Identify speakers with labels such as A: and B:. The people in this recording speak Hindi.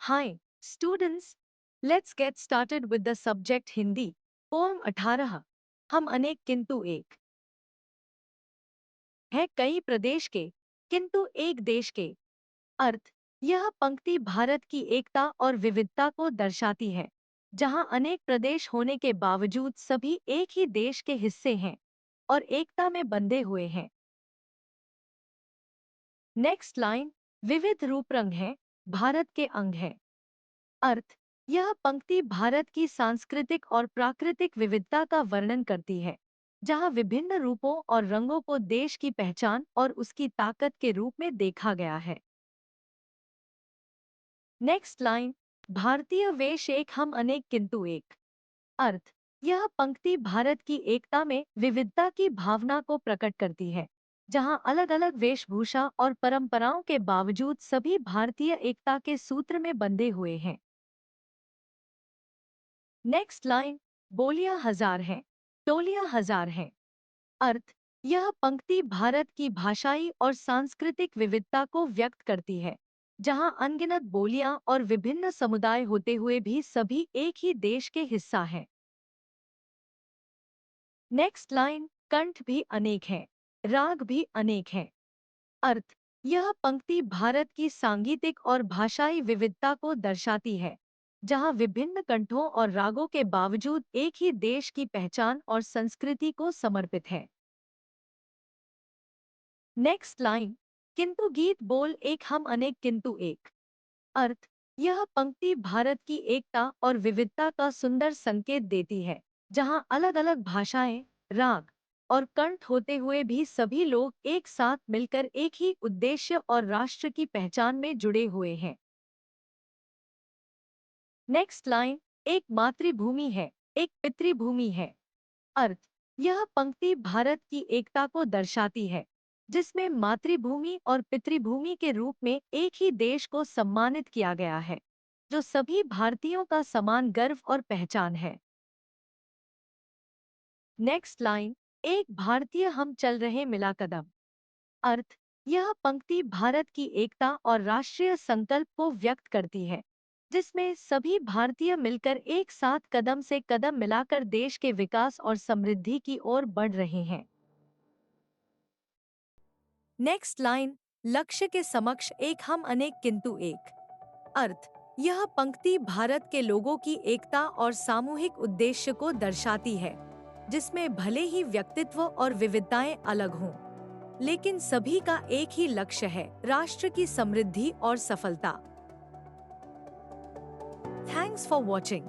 A: Hi, students. Let's get started with the subject Hindi. Poem 18 हम अनेक किंतु एक है कई प्रदेश के किंतु एक देश के। अर्थ यह पंक्ति भारत की एकता और विविधता को दर्शाती है, जहां अनेक प्रदेश होने के बावजूद सभी एक ही देश के हिस्से हैं और एकता में बंधे हुए हैं। नेक्स्ट लाइन, विविध रूप रंग हैं, भारत के अंग हैं। अर्थ यह पंक्ति भारत की सांस्कृतिक और प्राकृतिक विविधता का वर्णन करती है, जहां विभिन्न रूपों और रंगों को देश की पहचान और उसकी ताकत के रूप में देखा गया है। नेक्स्ट लाइन, भारतीय वेश एक हम अनेक किंतु एक। अर्थ यह पंक्ति भारत की एकता में विविधता की भावना को प्रकट करती है, जहां अलग अलग वेशभूषा और परंपराओं के बावजूद सभी भारतीय एकता के सूत्र में बंधे हुए हैं। नेक्स्ट लाइन, बोलियां हजार हैं, टोलियां हजार हैं। अर्थ यह पंक्ति भारत की भाषाई और सांस्कृतिक विविधता को व्यक्त करती है, जहां अनगिनत बोलियां और विभिन्न समुदाय होते हुए भी सभी एक ही देश के हिस्सा हैं। नेक्स्ट लाइन, कंठ भी अनेक हैं, राग भी अनेक हैं। अर्थ यह पंक्ति भारत की सांगीतिक और भाषाई विविधता को दर्शाती है, जहां विभिन्न कंठों और रागों के बावजूद एक ही देश की पहचान और संस्कृति को समर्पित है। नेक्स्ट लाइन, किंतु गीत बोल एक हम अनेक किंतु एक। अर्थ यह पंक्ति भारत की एकता और विविधता का सुंदर संकेत देती है, जहां अलग अलग भाषाएं, राग और कंठ होते हुए भी सभी लोग एक साथ मिलकर एक ही उद्देश्य और राष्ट्र की पहचान में जुड़े हुए हैं। नेक्स्ट लाइन, एक मातृभूमि है, एक पितृभूमि है। अर्थ यह पंक्ति भारत की एकता को दर्शाती है, जिसमें मातृभूमि और पितृभूमि के रूप में एक ही देश को सम्मानित किया गया है, जो सभी भारतीयों का समान गर्व और पहचान है। नेक्स्ट लाइन, एक भारतीय हम चल रहे मिला कदम। अर्थ यह पंक्ति भारत की एकता और राष्ट्रीय संकल्प को व्यक्त करती है, जिसमें सभी भारतीय मिलकर एक साथ कदम से कदम मिलाकर देश के विकास और समृद्धि की ओर बढ़ रहे हैं। नेक्स्ट लाइन, लक्ष्य के समक्ष एक हम अनेक किंतु एक। अर्थ यह पंक्ति भारत के लोगों की एकता और सामूहिक उद्देश्य को दर्शाती है, जिसमें भले ही व्यक्तित्व और विविधताएं अलग हों, लेकिन सभी का एक ही लक्ष्य है, राष्ट्र की समृद्धि और सफलता। Thanks for watching.